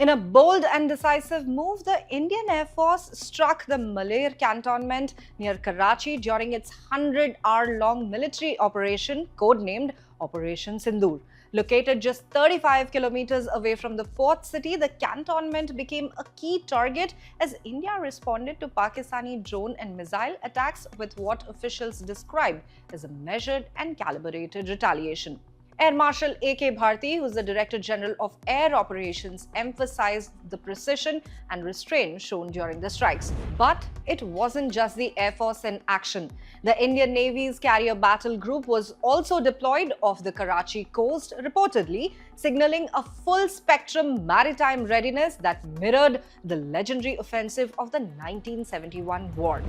In a bold and decisive move, the Indian Air Force struck the Malir Cantonment near Karachi during its 100-hour-long military operation, codenamed Operation Sindoor. Located just 35 kilometers away from the port city, the cantonment became a key target as India responded to Pakistani drone and missile attacks with what officials described as a measured and calibrated retaliation. Air Marshal A.K. Bharti, who is the Director General of Air Operations, emphasized the precision and restraint shown during the strikes. But it wasn't just the Air Force in action. The Indian Navy's carrier battle group was also deployed off the Karachi coast, reportedly signaling a full-spectrum maritime readiness that mirrored the legendary offensive of the 1971 war.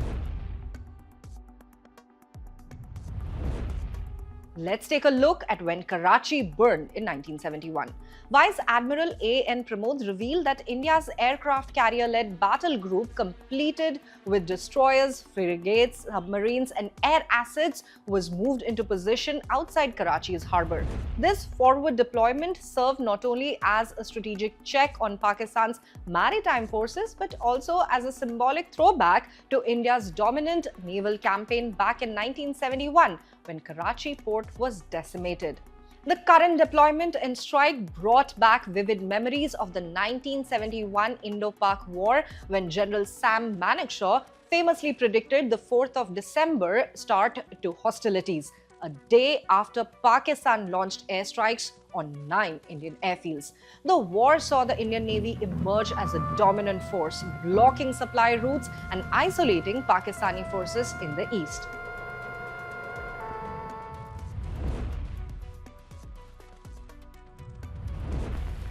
Let's take a look at when Karachi burned in 1971. Vice Admiral A.N. Pramod revealed that India's aircraft carrier-led battle group, completed with destroyers, frigates, submarines and air assets, was moved into position outside Karachi's harbour. This forward deployment served not only as a strategic check on Pakistan's maritime forces but also as a symbolic throwback to India's dominant naval campaign back in 1971 when Karachi port was decimated. The current deployment and strike brought back vivid memories of the 1971 Indo-Pak War when General Sam Manekshaw famously predicted the 4th of December start to hostilities, a day after Pakistan launched airstrikes on 9 Indian airfields. The war saw the Indian Navy emerge as a dominant force, blocking supply routes and isolating Pakistani forces in the east.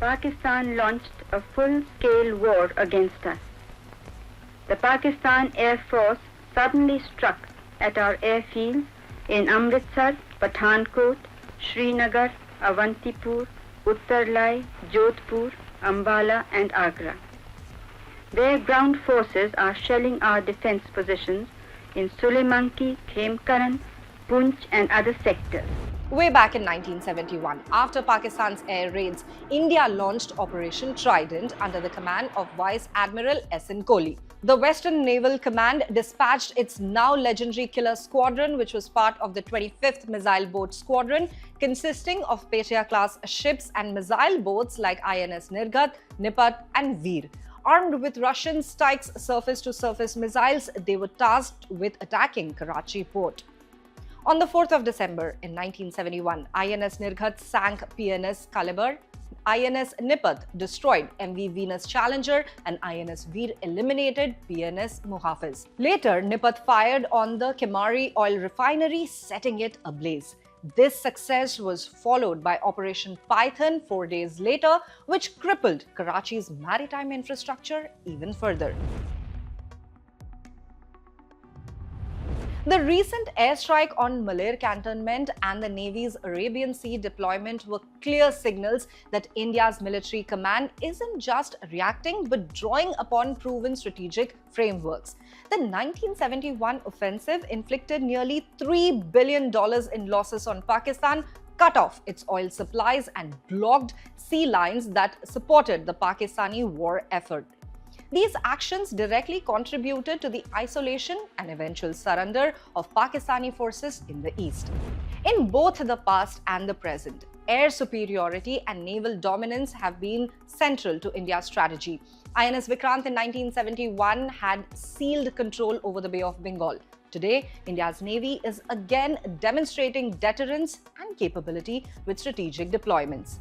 Pakistan launched a full-scale war against us. The Pakistan Air Force suddenly struck at our airfields in Amritsar, Pathankot, Srinagar, Avantipur, Uttarlai, Jodhpur, Ambala and Agra. Their ground forces are shelling our defense positions in Sulemanki, Khemkaran, Poonch and other sectors. Way back in 1971, after Pakistan's air raids, India launched Operation Trident under the command of Vice Admiral S.N. Kohli. The Western Naval Command dispatched its now legendary Killer Squadron, which was part of the 25th Missile Boat Squadron, consisting of Petya-class ships and missile boats like INS Nirghat, Nipat and Veer. Armed with Russian Styx surface-to-surface missiles, they were tasked with attacking Karachi port. On the 4th of December in 1971, INS Nirghat sank PNS Caliber, INS Nipat destroyed MV Venus Challenger and INS Veer eliminated PNS Muhafiz. Later, Nipat fired on the Kemari oil refinery, setting it ablaze. This success was followed by Operation Python 4 days later, which crippled Karachi's maritime infrastructure even further. The recent airstrike on Malir Cantonment and the Navy's Arabian Sea deployment were clear signals that India's military command isn't just reacting but drawing upon proven strategic frameworks. The 1971 offensive inflicted nearly $3 billion in losses on Pakistan, cut off its oil supplies and blocked sea lines that supported the Pakistani war effort. These actions directly contributed to the isolation and eventual surrender of Pakistani forces in the east. In both the past and the present, air superiority and naval dominance have been central to India's strategy. INS Vikrant in 1971 had sealed control over the Bay of Bengal. Today, India's Navy is again demonstrating deterrence and capability with strategic deployments.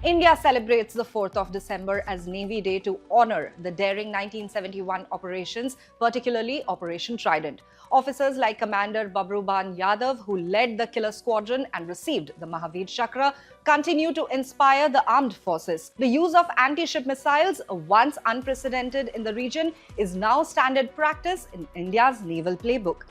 India celebrates the 4th of December as Navy Day to honor the daring 1971 operations, particularly Operation Trident. Officers like Commander Babruban Yadav, who led the Killer Squadron and received the Mahavir Chakra, continue to inspire the armed forces. The use of anti-ship missiles, once unprecedented in the region, is now standard practice in India's naval playbook.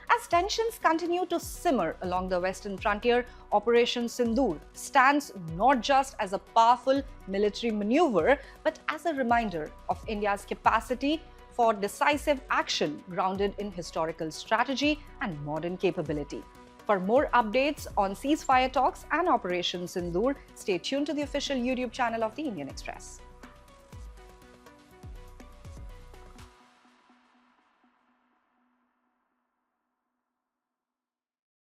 As tensions continue to simmer along the western frontier, Operation Sindoor stands not just as a powerful military maneuver, but as a reminder of India's capacity for decisive action grounded in historical strategy and modern capability. For more updates on ceasefire talks and Operation Sindoor, stay tuned to the official YouTube channel of the Indian Express.